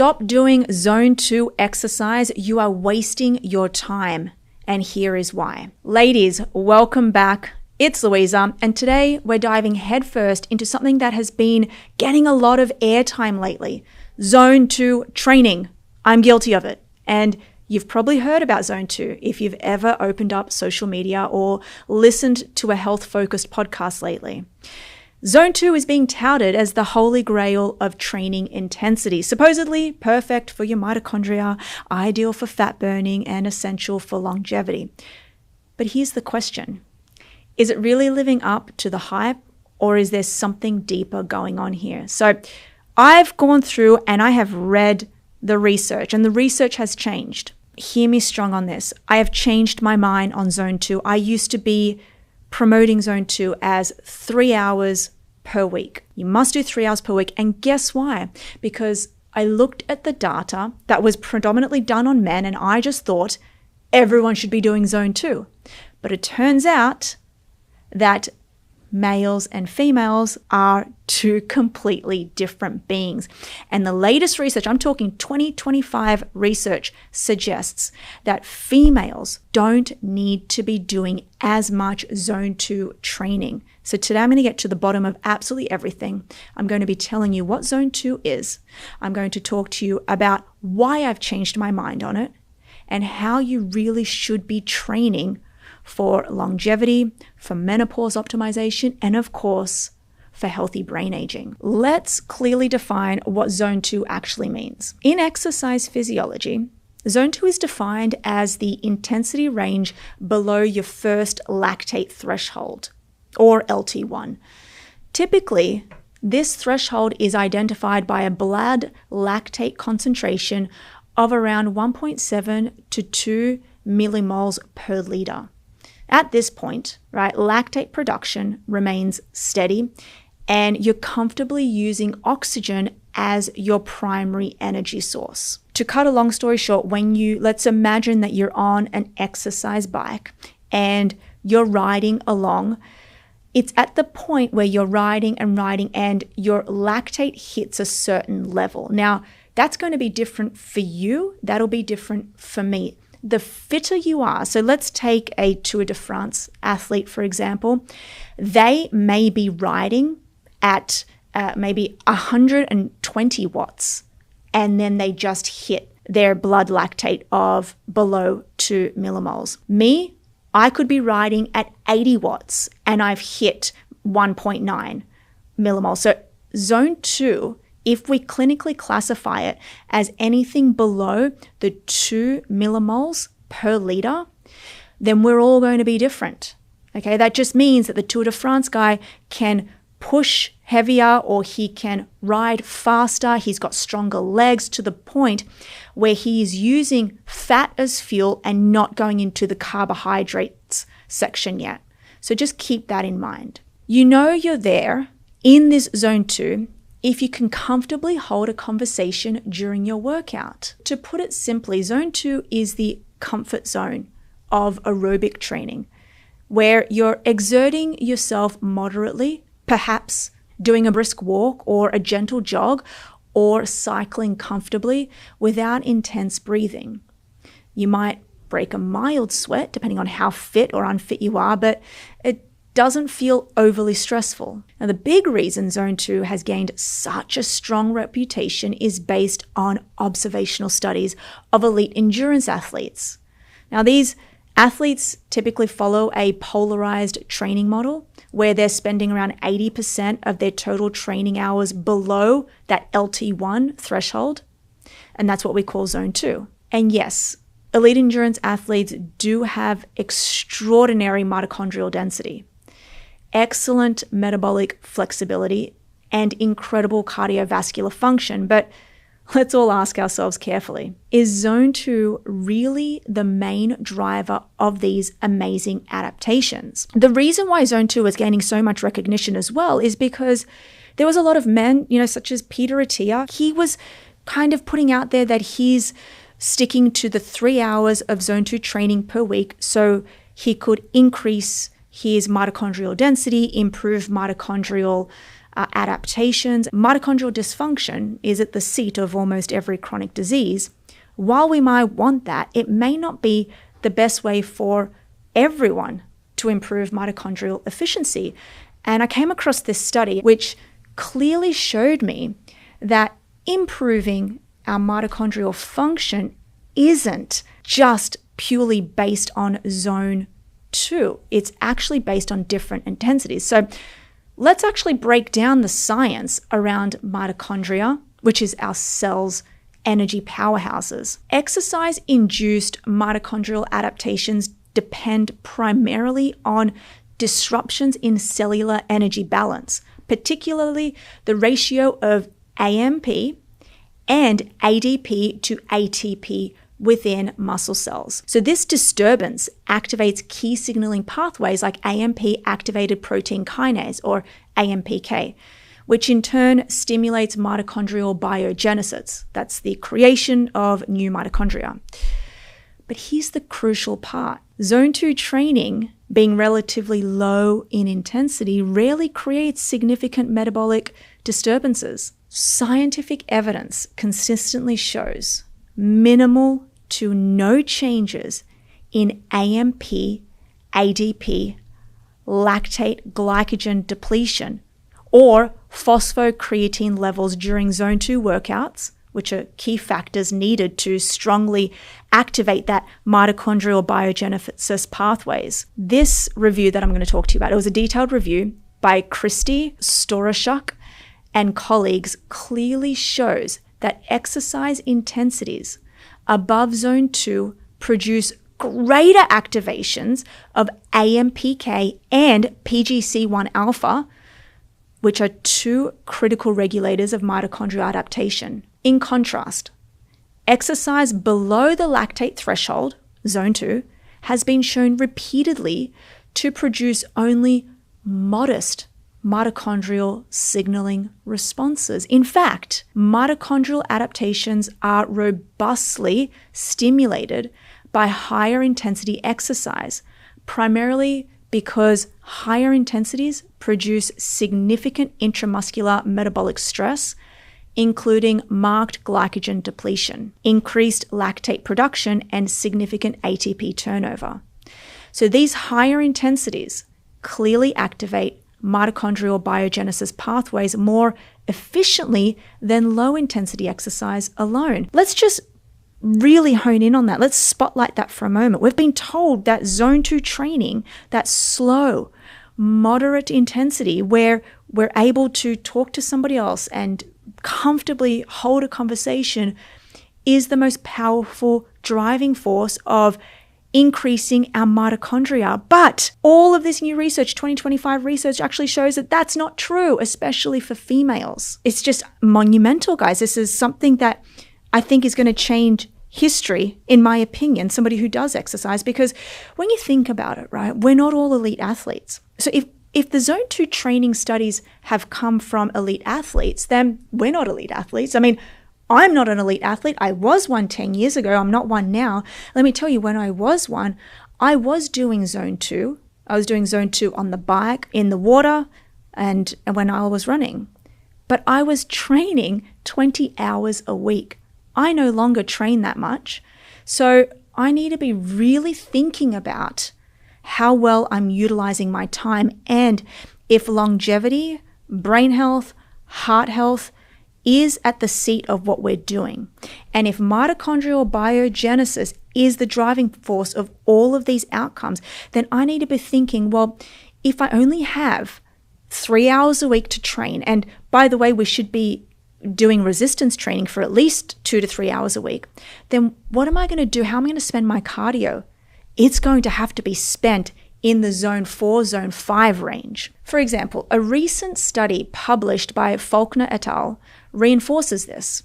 stop doing zone 2 exercise, you are wasting your time. And here is why. Ladies, welcome back. It's Louisa, and today we're diving headfirst into something that has been getting a lot of airtime lately. Zone 2 training. I'm guilty of it. And you've probably heard about Zone 2 if you've ever opened up social media or listened to a health-focused podcast lately. Zone 2 is being touted as the holy grail of training intensity, supposedly perfect for your mitochondria, ideal for fat burning, and essential for longevity. But here's the question. Is it really living up to the hype, or is there something deeper going on here? So I've gone through and I have read the research, and the research has changed. Hear me strong on this. I have changed my mind on Zone 2. I used to be promoting Zone 2 as 3 hours per week. You must do 3 hours per week. And guess why? Because I looked at the data that was predominantly done on men, and I just thought everyone should be doing Zone 2. But it turns out that males and females are two completely different beings. And the latest research, I'm talking 2025 research, suggests that females don't need to be doing as much Zone 2 training. So today I'm going to get to the bottom of absolutely everything. I'm going to be telling you what Zone 2 is. I'm going to talk to you about why I've changed my mind on it and how you really should be training for longevity, for menopause optimization, and of course, for healthy brain aging. Let's clearly define what Zone 2 actually means. In exercise physiology, Zone 2 is defined as the intensity range below your first lactate threshold, or LT1. Typically, this threshold is identified by a blood lactate concentration of around 1.7 to 2 millimoles per liter. At this point, right, lactate production remains steady and you're comfortably using oxygen as your primary energy source. To cut a long story short, let's imagine that you're on an exercise bike and you're riding along. It's at the point where you're riding and your lactate hits a certain level. Now, that's going to be different for you. That'll be different for me. The fitter you are, so let's take a Tour de France athlete, for example. They may be riding at maybe 120 watts, and then they just hit their blood lactate of below 2 millimoles. Me, I could be riding at 80 watts, and I've hit 1.9 millimoles. So Zone 2, if we clinically classify it as anything below the 2 millimoles per liter, then we're all going to be different. Okay, that just means that the Tour de France guy can push heavier or he can ride faster. He's got stronger legs to the point where he is using fat as fuel and not going into the carbohydrates section yet. So just keep that in mind. You know you're there in this Zone 2 if you can comfortably hold a conversation during your workout. To put it simply, Zone 2 is the comfort zone of aerobic training, where you're exerting yourself moderately, perhaps doing a brisk walk or a gentle jog or cycling comfortably without intense breathing. You might break a mild sweat depending on how fit or unfit you are, but it doesn't feel overly stressful. Now, the big reason Zone 2 has gained such a strong reputation is based on observational studies of elite endurance athletes. Now, these athletes typically follow a polarized training model where they're spending around 80% of their total training hours below that LT1 threshold, and that's what we call Zone 2. And yes, elite endurance athletes do have extraordinary mitochondrial density, excellent metabolic flexibility, and incredible cardiovascular function. But let's all ask ourselves carefully, is Zone 2 really the main driver of these amazing adaptations? The reason why Zone 2 is gaining so much recognition as well is because there was a lot of men, such as Peter Attia. He was kind of putting out there that he's sticking to the 3 hours of Zone 2 training per week so he could increase his mitochondrial density, improve mitochondrial adaptations. Mitochondrial dysfunction is at the seat of almost every chronic disease. While we might want that, it may not be the best way for everyone to improve mitochondrial efficiency. And I came across this study which clearly showed me that improving our mitochondrial function isn't just purely based on zone 2. It's actually based on different intensities. So let's actually break down the science around mitochondria, which is our cells' energy powerhouses. Exercise-induced mitochondrial adaptations depend primarily on disruptions in cellular energy balance, particularly the ratio of AMP and ADP to ATP within muscle cells. So this disturbance activates key signaling pathways like AMP-activated protein kinase, or AMPK, which in turn stimulates mitochondrial biogenesis. That's the creation of new mitochondria. But here's the crucial part. Zone 2 training, being relatively low in intensity, rarely creates significant metabolic disturbances. Scientific evidence consistently shows minimal to no changes in AMP, ADP, lactate glycogen depletion, or phosphocreatine levels during Zone 2 workouts, which are key factors needed to strongly activate that mitochondrial biogenesis pathways. This review that I'm going to talk to you about, it was a detailed review by Christy Storashuk and colleagues, clearly shows that exercise intensities above Zone 2 produce greater activations of AMPK and PGC1 alpha, which are two critical regulators of mitochondrial adaptation. In contrast, exercise below the lactate threshold, Zone 2, has been shown repeatedly to produce only modest mitochondrial signaling responses. In fact, mitochondrial adaptations are robustly stimulated by higher intensity exercise, primarily because higher intensities produce significant intramuscular metabolic stress, including marked glycogen depletion, increased lactate production, and significant ATP turnover. So these higher intensities clearly activate mitochondrial biogenesis pathways more efficiently than low-intensity exercise alone. Let's just really hone in on that. Let's spotlight that for a moment. We've been told that Zone 2 training, that slow, moderate intensity where we're able to talk to somebody else and comfortably hold a conversation, is the most powerful driving force of increasing our mitochondria. But all of this new research, 2025 research, actually shows that that's not true, especially for females. It's just monumental, guys. This is something that I think is going to change history, in my opinion, somebody who does exercise, because when you think about it, right, we're not all elite athletes. So if the Zone 2 training studies have come from elite athletes, then we're not elite athletes. I mean, I'm not an elite athlete. I was one 10 years ago. I'm not one now. Let me tell you, when I was one, I was doing Zone 2. I was doing Zone 2 on the bike, in the water, and when I was running. But I was training 20 hours a week. I no longer train that much. So I need to be really thinking about how well I'm utilizing my time, and if longevity, brain health, heart health is at the seat of what we're doing. And if mitochondrial biogenesis is the driving force of all of these outcomes, then I need to be thinking, well, if I only have 3 hours a week to train, and by the way, we should be doing resistance training for at least 2 to 3 hours a week, then what am I going to do? How am I going to spend my cardio? It's going to have to be spent in the Zone 4, Zone 5 range. For example, a recent study published by Faulkner et al. Reinforces this,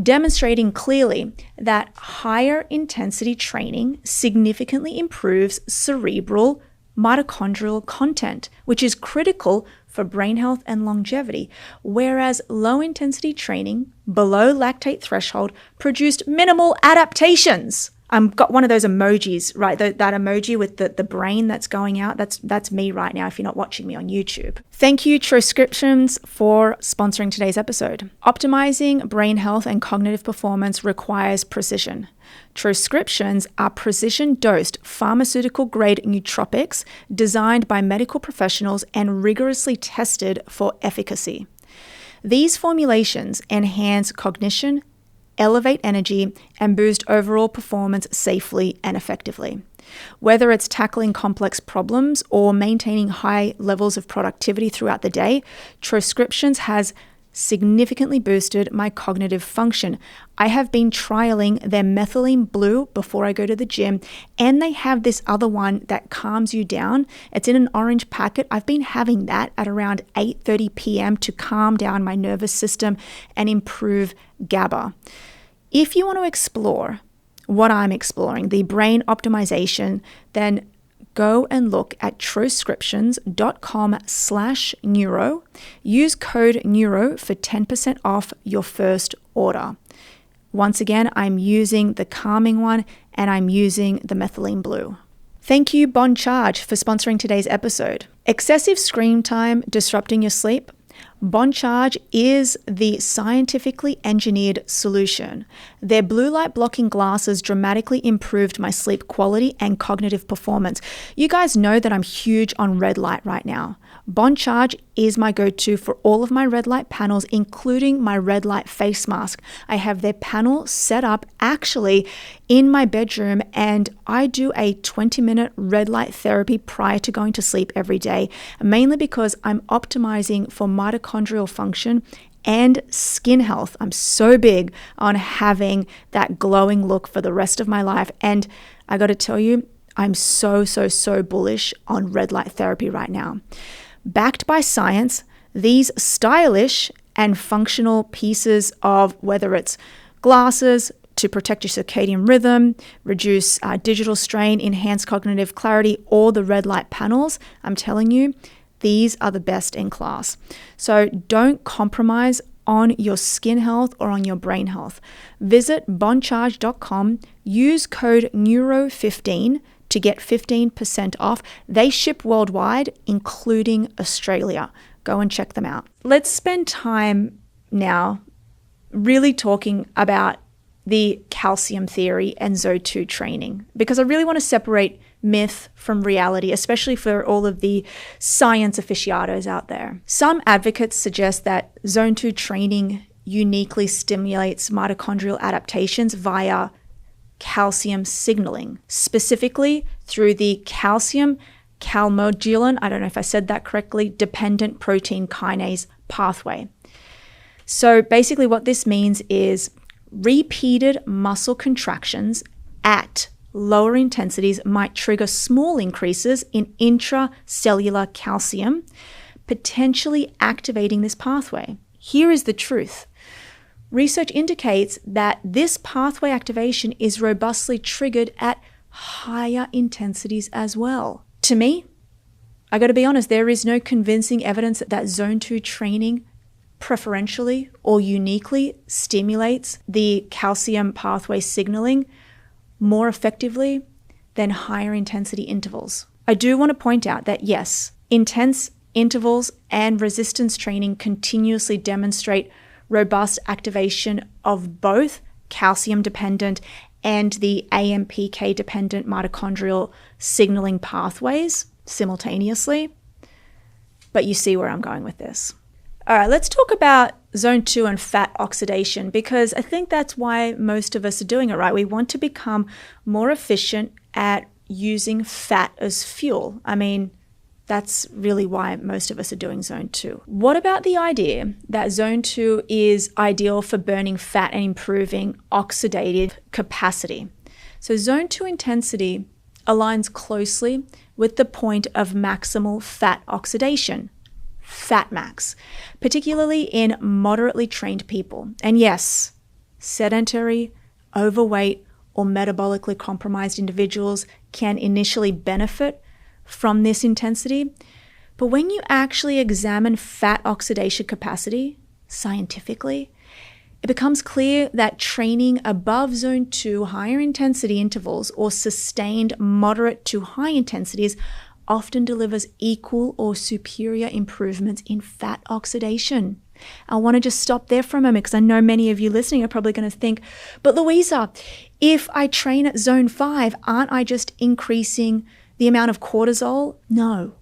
demonstrating clearly that higher intensity training significantly improves cerebral mitochondrial content, which is critical for brain health and longevity, whereas low-intensity training below lactate threshold produced minimal adaptations got one of those emojis, right? That emoji with the brain that's going out. That's me right now if you're not watching me on YouTube. Thank you, Transcriptions, for sponsoring today's episode. Optimizing brain health and cognitive performance requires precision. Transcriptions are precision-dosed pharmaceutical-grade nootropics designed by medical professionals and rigorously tested for efficacy. These formulations enhance cognition, elevate energy, and boost overall performance safely and effectively. Whether it's tackling complex problems or maintaining high levels of productivity throughout the day, Transcriptions has significantly boosted my cognitive function. I have been trialing their methylene blue before I go to the gym, and they have this other one that calms you down. It's in an orange packet. I've been having that at around 8:30 p.m. to calm down my nervous system and improve GABA. If you want to explore what I'm exploring, the brain optimization, then go and look at transcriptions.com/neuro. Use code NEURO for 10% off your first order. Once again, I'm using the calming one and I'm using the methylene blue. Thank you, Bon Charge, for sponsoring today's episode. Excessive screen time disrupting your sleep? Bon Charge is the scientifically engineered solution. Their blue light blocking glasses dramatically improved my sleep quality and cognitive performance. You guys know that I'm huge on red light right now. Bon Charge is my go-to for all of my red light panels, including my red light face mask. I have their panel set up actually in my bedroom, and I do a 20-minute red light therapy prior to going to sleep every day, mainly because I'm optimizing for mitochondrial function and skin health. I'm so big on having that glowing look for the rest of my life, and I got to tell you, I'm so bullish on red light therapy right now. Backed by science, these stylish and functional pieces of whether it's glasses to protect your circadian rhythm, reduce digital strain, enhance cognitive clarity, or the red light panels, I'm telling you, these are the best in class. So don't compromise on your skin health or on your brain health. Visit boncharge.com, use code NEURO15 to get 15% off. They ship worldwide, including Australia. Go and check them out. Let's spend time now really talking about the calcium theory and Zone 2 training, because I really want to separate myth from reality, especially for all of the science aficionados out there. Some advocates suggest that Zone 2 training uniquely stimulates mitochondrial adaptations via calcium signaling, specifically through the calcium calmodulin, I don't know if I said that correctly, dependent protein kinase pathway. So basically what this means is repeated muscle contractions at lower intensities might trigger small increases in intracellular calcium, potentially activating this pathway. Here is the truth. Research indicates that this pathway activation is robustly triggered at higher intensities as well. To me, I got to be honest, there is no convincing evidence that Zone 2 training preferentially or uniquely stimulates the calcium pathway signaling more effectively than higher intensity intervals. I do want to point out that yes, intense intervals and resistance training continuously demonstrate robust activation of both calcium-dependent and the AMPK-dependent mitochondrial signaling pathways simultaneously. But you see where I'm going with this. All right, let's talk about Zone 2 and fat oxidation, because I think that's why most of us are doing it, right? We want to become more efficient at using fat as fuel. I mean, that's really why most of us are doing Zone 2. What about the idea that Zone 2 is ideal for burning fat and improving oxidative capacity? So Zone 2 intensity aligns closely with the point of maximal fat oxidation, fat max, particularly in moderately trained people. And yes, sedentary, overweight, or metabolically compromised individuals can initially benefit from this intensity. But when you actually examine fat oxidation capacity scientifically, it becomes clear that training above zone 2 higher intensity intervals or sustained moderate to high intensities often delivers equal or superior improvements in fat oxidation. I want to just stop there for a moment because I know many of you listening are probably going to think, but Louisa, if I train at zone 5, aren't I just increasing the amount of cortisol? No,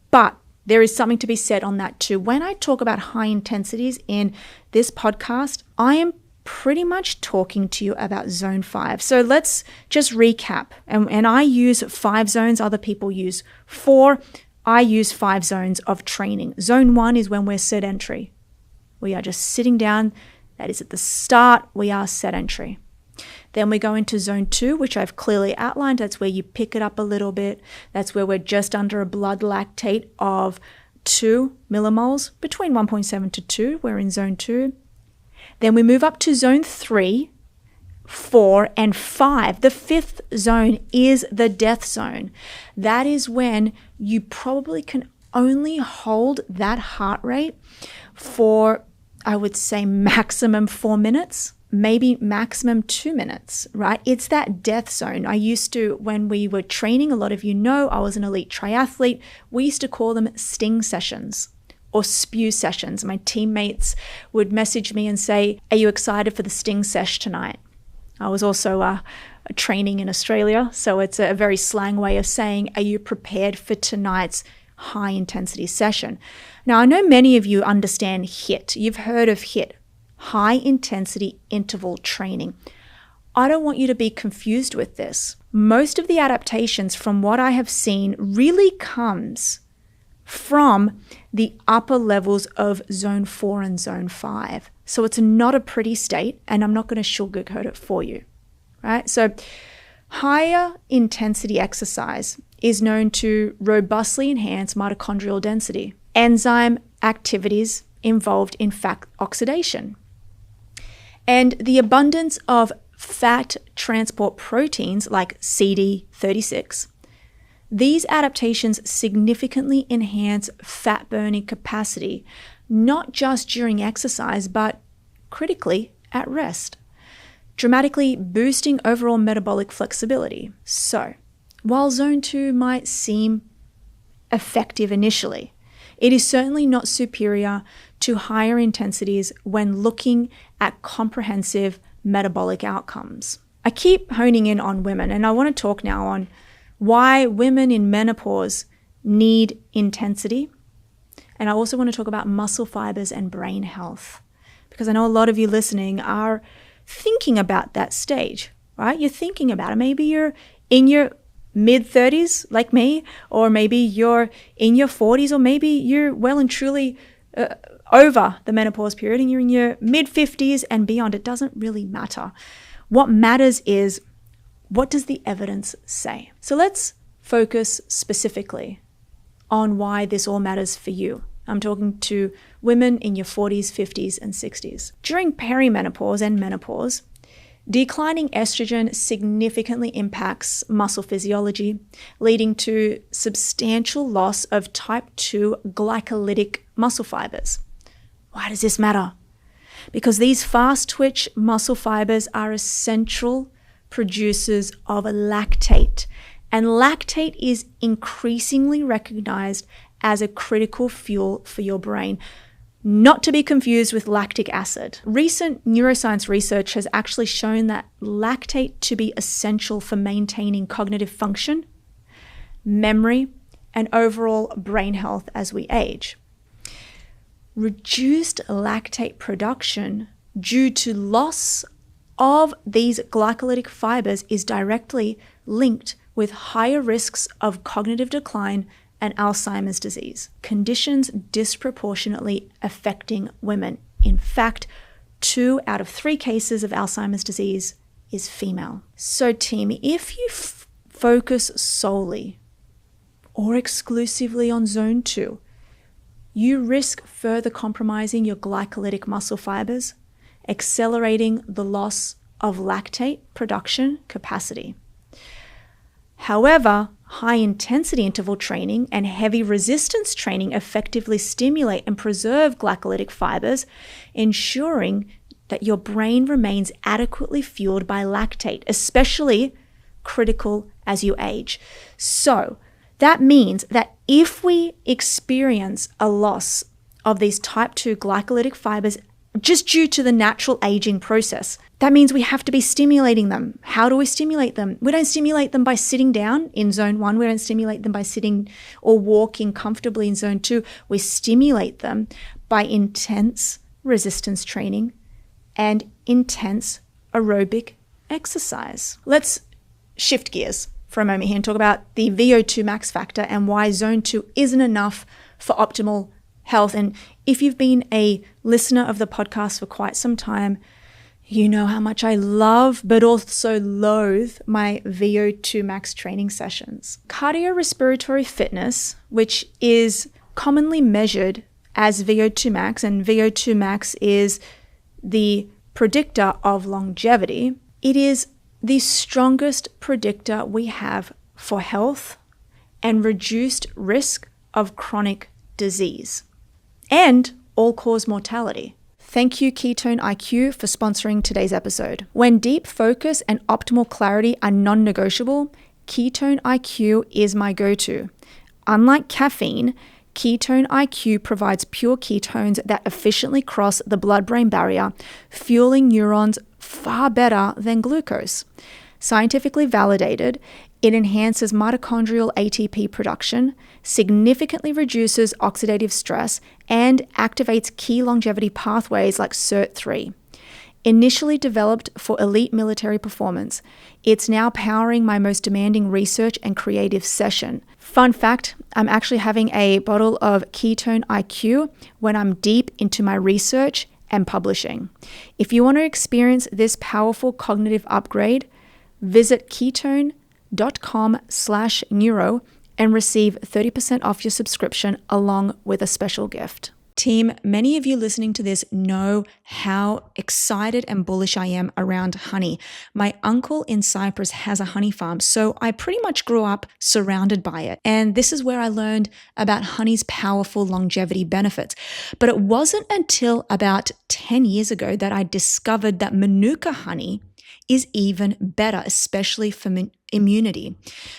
but there is something to be said on that too. When I talk about high intensities in this podcast, I am pretty much talking to you about zone 5. So let's just recap. And I use 5 zones. Other people use 4. I use 5 zones of training. Zone 1 is when we're sedentary. We are just sitting down. That is at the start. We are sedentary. Then we go into zone 2, which I've clearly outlined. That's where you pick it up a little bit. That's where we're just under a blood lactate of 2 millimoles, between 1.7 to 2. We're in zone 2. Then we move up to zone 3, 4, and 5. The 5th zone is the death zone. That is when you probably can only hold that heart rate for, I would say, maximum 4 minutes, maybe maximum 2 minutes, right? It's that death zone. I used to, when we were training, a lot of you know, I was an elite triathlete. We used to call them sting sessions or spew sessions. My teammates would message me and say, are you excited for the sting sesh tonight? I was also training in Australia, so it's a very slang way of saying, are you prepared for tonight's high intensity session? Now, I know many of you understand HIIT. You've heard of HIIT, high intensity interval training. I don't want you to be confused with this. Most of the adaptations from what I have seen really comes from the upper levels of zone 4 and zone 5. So it's not a pretty state, and I'm not going to sugarcoat it for you, right? So higher intensity exercise is known to robustly enhance mitochondrial density, enzyme activities involved in fat oxidation, and the abundance of fat transport proteins like CD36. These adaptations significantly enhance fat burning capacity, not just during exercise, but critically at rest, dramatically boosting overall metabolic flexibility. So, while zone 2 might seem effective initially, it is certainly not superior to higher intensities when looking at comprehensive metabolic outcomes. I keep honing in on women, and I want to talk now on why women in menopause need intensity. And I also want to talk about muscle fibers and brain health, because I know a lot of you listening are thinking about that stage, right? You're thinking about it. Maybe you're in your mid-30s like me, or maybe you're in your 40s, or maybe you're well and truly over the menopause period and you're in your mid-50s and beyond. It doesn't really matter. What matters is, what does the evidence say? So let's focus specifically on why this all matters for you. I'm talking to women in your 40s, 50s, and 60s. During perimenopause and menopause, declining estrogen significantly impacts muscle physiology, leading to substantial loss of type 2 glycolytic muscle fibers. Why does this matter? Because these fast-twitch muscle fibers are essential producers of lactate, and lactate is increasingly recognized as a critical fuel for your brain, not to be confused with lactic acid. Recent neuroscience research has actually shown that lactate to be essential for maintaining cognitive function, memory, and overall brain health as we age. Reduced lactate production due to loss of these glycolytic fibers is directly linked with higher risks of cognitive decline and Alzheimer's disease, conditions disproportionately affecting women. In fact, 2 out of 3 cases of Alzheimer's disease is female. So team, if you focus solely or exclusively on zone 2, you risk further compromising your glycolytic muscle fibers, accelerating the loss of lactate production capacity. However, high-intensity interval training and heavy resistance training effectively stimulate and preserve glycolytic fibers, ensuring that your brain remains adequately fueled by lactate, especially critical as you age. So that means that if we experience a loss of these type 2 glycolytic fibers just due to the natural aging process, that means we have to be stimulating them. How do we stimulate them? We don't stimulate them by sitting down in zone 1. We don't stimulate them by sitting or walking comfortably in zone 2. We stimulate them by intense resistance training and intense aerobic exercise. Let's shift gears for a moment here and talk about the VO2 max factor and why zone 2 isn't enough for optimal health. And if you've been a listener of the podcast for quite some time, you know how much I love but also loathe my VO2 max training sessions. Cardiorespiratory fitness, which is commonly measured as VO2 max, and VO2 max is the predictor of longevity, it is the strongest predictor we have for health and reduced risk of chronic disease and all-cause mortality. Thank you, Ketone IQ, for sponsoring today's episode. When deep focus and optimal clarity are non-negotiable, Ketone IQ is my go-to. Unlike caffeine, Ketone IQ provides pure ketones that efficiently cross the blood-brain barrier, fueling neurons far better than glucose. Scientifically validated, it enhances mitochondrial ATP production, significantly reduces oxidative stress, and activates key longevity pathways like SIRT3. Initially developed for elite military performance, it's now powering my most demanding research and creative session. Fun fact, I'm actually having a bottle of Ketone IQ when I'm deep into my research and publishing. If you want to experience this powerful cognitive upgrade, visit ketone.com/neuro and receive 30% off your subscription along with a special gift. Team, many of you listening to this know how excited and bullish I am around honey. My uncle in Cyprus has a honey farm, so I pretty much grew up surrounded by it. And this is where I learned about honey's powerful longevity benefits. But it wasn't until about 10 years ago that I discovered that Manuka honey is even better, especially for immunity.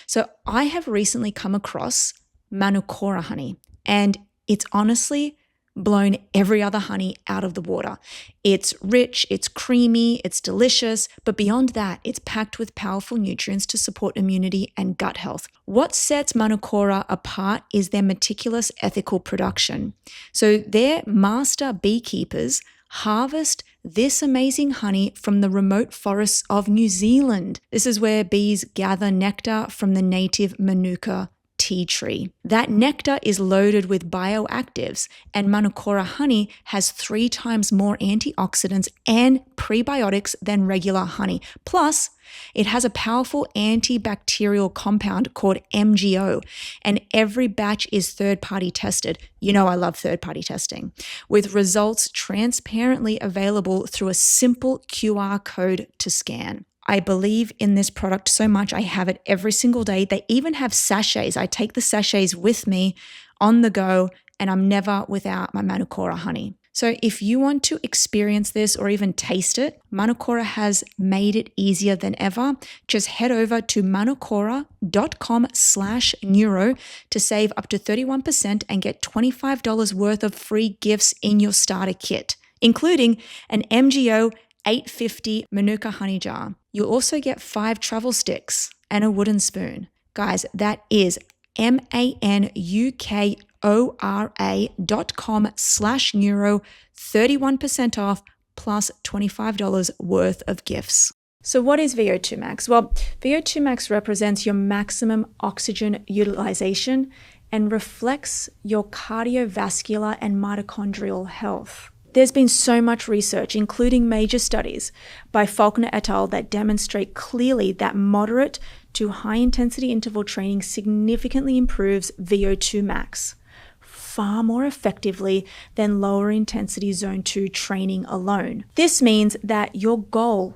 So I have recently come across Manukora honey, and it's honestly blown every other honey out of the water. It's rich, it's creamy, it's delicious, but beyond that, it's packed with powerful nutrients to support immunity and gut health. What sets Manukora apart is their meticulous ethical production. So their master beekeepers harvest this amazing honey from the remote forests of New Zealand. This is where bees gather nectar from the native Manuka tea tree. That nectar is loaded with bioactives, and Manukora honey has 3 times more antioxidants and prebiotics than regular honey. Plus, it has a powerful antibacterial compound called MGO, and every batch is third-party tested. You know I love third-party testing, with results transparently available through a simple QR code to scan. I believe in this product so much. I have it every single day. They even have sachets. I take the sachets with me on the go, and I'm never without my Manukora honey. So if you want to experience this or even taste it, Manukora has made it easier than ever. Just head over to manukora.com/neuro to save up to 31% and get $25 worth of free gifts in your starter kit, including an MGO 850 Manuka honey jar. You'll also get 5 travel sticks and a wooden spoon. Guys, that is manukora.com/neuro, 31% off plus $25 worth of gifts. So what is VO2 max? Well, VO2 max represents your maximum oxygen utilization and reflects your cardiovascular and mitochondrial health. There's been so much research, including major studies by Faulkner et al., that demonstrate clearly that moderate to high-intensity interval training significantly improves VO2 max far more effectively than lower-intensity Zone 2 training alone. This means that your goal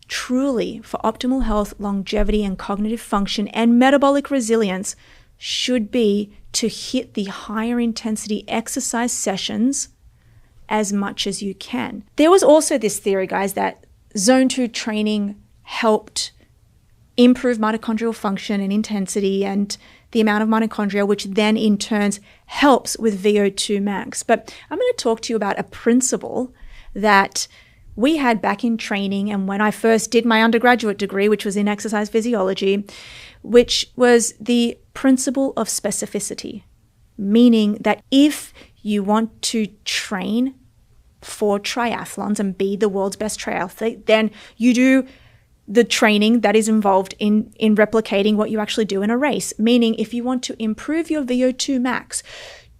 truly for optimal health, longevity, and cognitive function and metabolic resilience should be to hit the higher-intensity exercise sessions as much as you can. There was also this theory, guys, that zone 2 training helped improve mitochondrial function and intensity and the amount of mitochondria, which then in turn helps with VO2 max. But I'm going to talk to you about a principle that we had back in training and when I first did my undergraduate degree, which was in exercise physiology, which was the principle of specificity, meaning that if you want to train for triathlons and be the world's best triathlete, then you do the training that is involved in replicating what you actually do in a race. Meaning if you want to improve your VO2 max,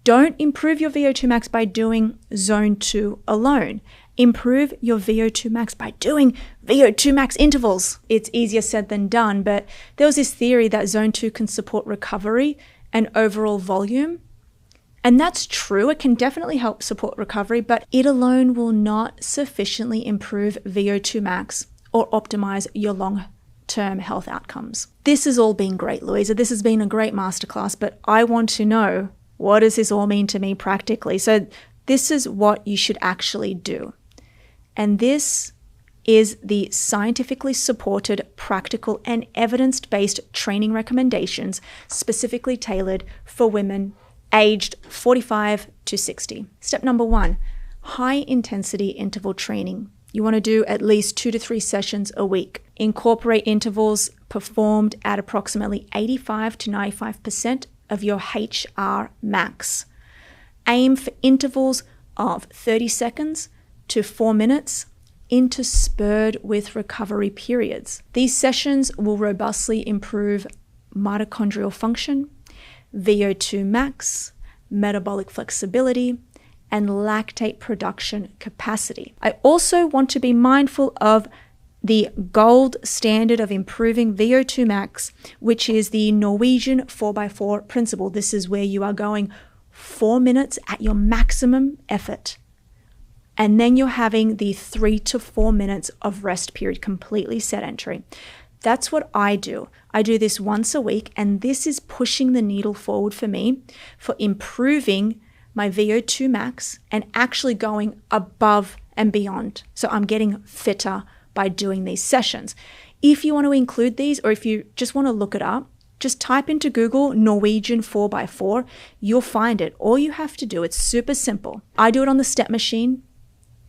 don't improve your VO2 max by doing zone 2 alone. Improve your VO2 max by doing VO2 max intervals. It's easier said than done, but there was this theory that zone 2 can support recovery and overall volume. And that's true. It can definitely help support recovery, but it alone will not sufficiently improve VO2 max or optimize your long-term health outcomes. This has all been great, Louisa. This has been a great masterclass, but I want to know, what does this all mean to me practically? So this is what you should actually do. And this is the scientifically supported, practical, and evidence-based training recommendations specifically tailored for women aged 45 to 60. Step number 1, high-intensity interval training. You want to do at least 2 to 3 sessions a week. Incorporate intervals performed at approximately 85 to 95% of your HR max. Aim for intervals of 30 seconds to 4 minutes interspersed with recovery periods. These sessions will robustly improve mitochondrial function, VO2 max, metabolic flexibility, and lactate production capacity. I also want to be mindful of the gold standard of improving VO2 max, which is the Norwegian 4x4 principle. This is where you are going 4 minutes at your maximum effort. And then you're having the 3 to 4 minutes of rest period, completely sedentary. That's what I do. I do this once a week, and this is pushing the needle forward for me for improving my VO2 max and actually going above and beyond. So I'm getting fitter by doing these sessions. If you want to include these, or if you just want to look it up, just type into Google Norwegian 4x4. You'll find it. All you have to do, it's super simple. I do it on the step machine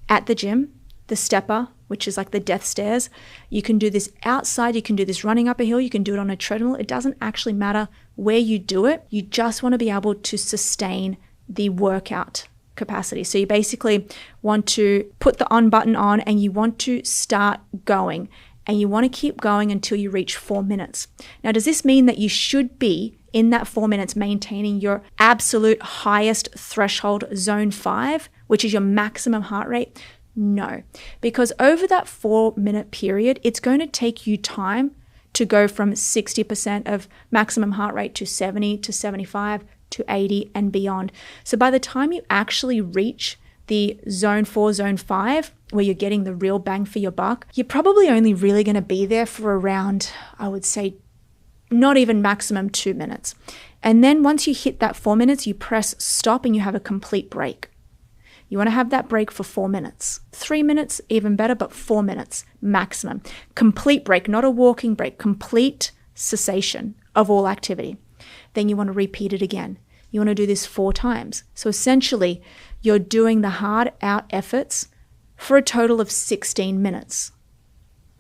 at the gym, the stepper, which is like the death stairs. You can do this outside. You can do this running up a hill. You can do it on a treadmill. It doesn't actually matter where you do it. You just want to be able to sustain the workout capacity. So you basically want to put the on button on and you want to start going, and you want to keep going until you reach 4 minutes. Now, does this mean that you should be in that 4 minutes maintaining your absolute highest threshold zone 5, which is your maximum heart rate? No, because over that 4 minute period, it's going to take you time to go from 60% of maximum heart rate to 70 to 75 to 80 and beyond. So by the time you actually reach the zone 4, zone 5, where you're getting the real bang for your buck, you're probably only really going to be there for around, I would say, not even maximum 2 minutes. And then once you hit that 4 minutes, you press stop and you have a complete break. You want to have that break for 4 minutes. 3 minutes, even better, but 4 minutes maximum. Complete break, not a walking break, complete cessation of all activity. Then you want to repeat it again. You want to do this 4 times. So essentially, you're doing the hard out efforts for a total of 16 minutes,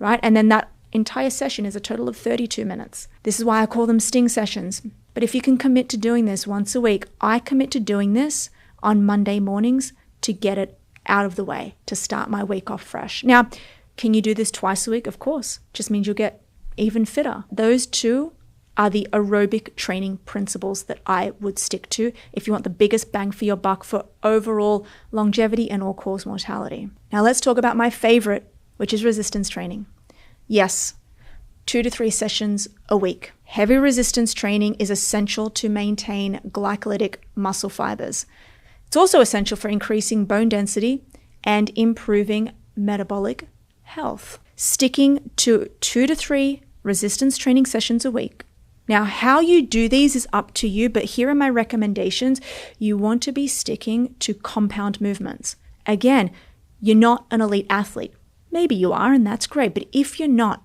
right? And then that entire session is a total of 32 minutes. This is why I call them sting sessions. But if you can commit to doing this once a week, I commit to doing this on Monday mornings to get it out of the way, to start my week off fresh. Now, can you do this twice a week? Of course. Just means you'll get even fitter. Those two are the aerobic training principles that I would stick to if you want the biggest bang for your buck for overall longevity and all-cause mortality. Now let's talk about my favorite, which is resistance training. Yes, 2 to 3 sessions a week. Heavy resistance training is essential to maintain glycolytic muscle fibers. It's also essential for increasing bone density and improving metabolic health. Sticking to 2 to 3 resistance training sessions a week. Now, how you do these is up to you, but here are my recommendations. You want to be sticking to compound movements. Again, you're not an elite athlete. Maybe you are, and that's great. But if you're not,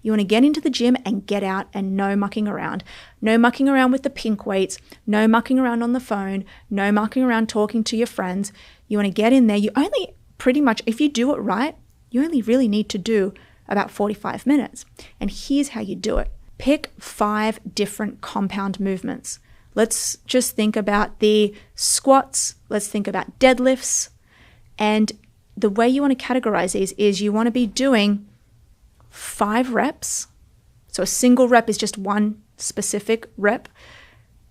you want to get into the gym and get out, and no mucking around. No mucking around with the pink weights. No mucking around on the phone. No mucking around talking to your friends. You want to get in there. You only pretty much, if you do it right, you only really need to do about 45 minutes. And here's how you do it. Pick 5 different compound movements. Let's just think about the squats. Let's think about deadlifts. And the way you want to categorize these is you want to be doing 5 reps. So a single rep is just one specific rep.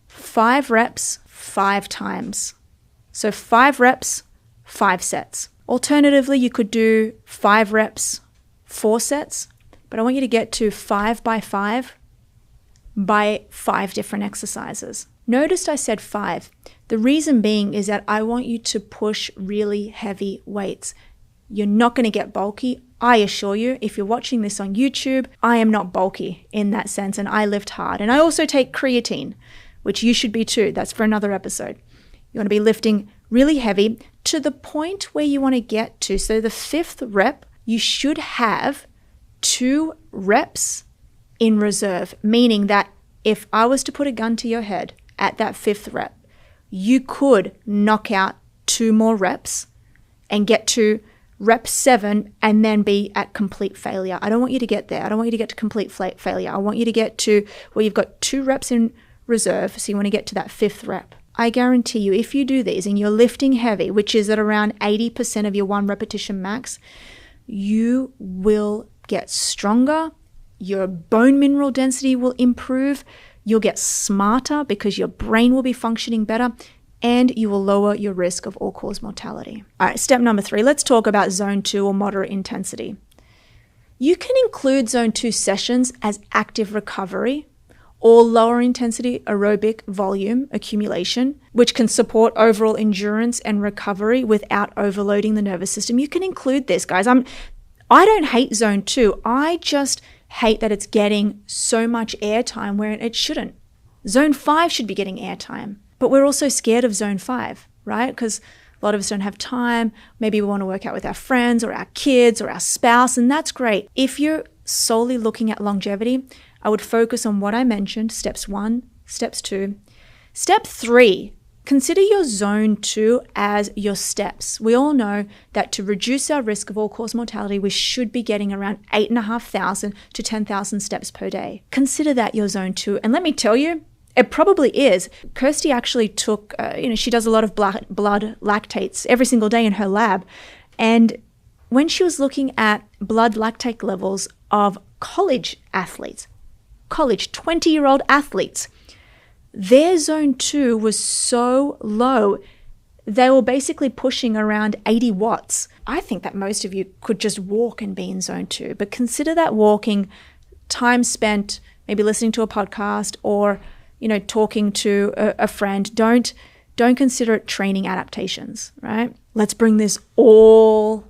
5 reps, 5 times. So 5 reps, 5 sets. Alternatively, you could do 5 reps, 4 sets, but I want you to get to 5 by 5 by 5 different exercises. Notice I said 5. The reason being is that I want you to push really heavy weights. You're not going to get bulky. I assure you, if you're watching this on YouTube, I am not bulky in that sense, and I lift hard. And I also take creatine, which you should be too. That's for another episode. You want to be lifting really heavy to the point where you want to get to. So the 5th rep, you should have 2 reps in reserve, meaning that if I was to put a gun to your head at that 5th rep, you could knock out 2 more reps and get to rep 7 and then be at complete failure. I don't want you to get there. I don't want you to get to complete failure. I want you to get to where you've got 2 reps in reserve. So you want to get to that 5th rep. I guarantee you, if you do these and you're lifting heavy, which is at around 80% of your 1 repetition max, you will get stronger. Your bone mineral density will improve. You'll get smarter because your brain will be functioning better, and you will lower your risk of all-cause mortality. All right, step number 3, let's talk about zone 2 or moderate intensity. You can include zone 2 sessions as active recovery or lower intensity aerobic volume accumulation, which can support overall endurance and recovery without overloading the nervous system. You can include this, guys. I don't hate zone 2. I just hate that it's getting so much airtime where it shouldn't. Zone 5 should be getting airtime, but we're also scared of zone 5, right? Because a lot of us don't have time. Maybe we want to work out with our friends or our kids or our spouse, and that's great. If you're solely looking at longevity, I would focus on what I mentioned, steps 1, steps 2. Step 3, consider your zone 2 as your steps. We all know that to reduce our risk of all-cause mortality, we should be getting around 8,500 to 10,000 steps per day. Consider that your zone 2. And let me tell you, it probably is. Kirsty actually took, she does a lot of blood lactates every single day in her lab. And when she was looking at blood lactate levels of college athletes, 20-year-old athletes, their zone 2 was so low, they were basically pushing around 80 watts. I think that most of you could just walk and be in zone 2, but consider that walking time spent maybe listening to a podcast or talking to a friend. Don't consider it training adaptations, right? Let's bring this all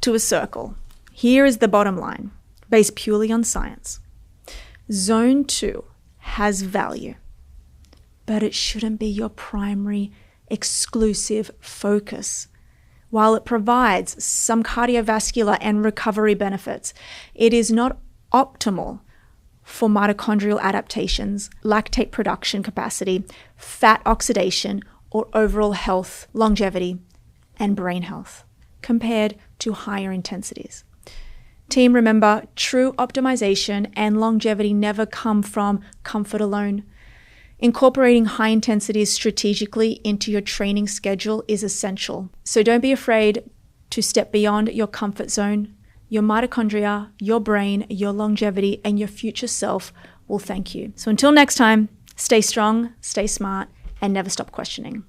to a circle. Here is the bottom line, based purely on science. Zone 2 has value, but it shouldn't be your primary exclusive focus. While it provides some cardiovascular and recovery benefits, it is not optimal for mitochondrial adaptations, lactate production capacity, fat oxidation, or overall health, longevity, and brain health compared to higher intensities. Team, remember, true optimization and longevity never come from comfort alone. Incorporating high intensities strategically into your training schedule is essential. So don't be afraid to step beyond your comfort zone. Your mitochondria, your brain, your longevity, and your future self will thank you. So until next time, stay strong, stay smart, and never stop questioning.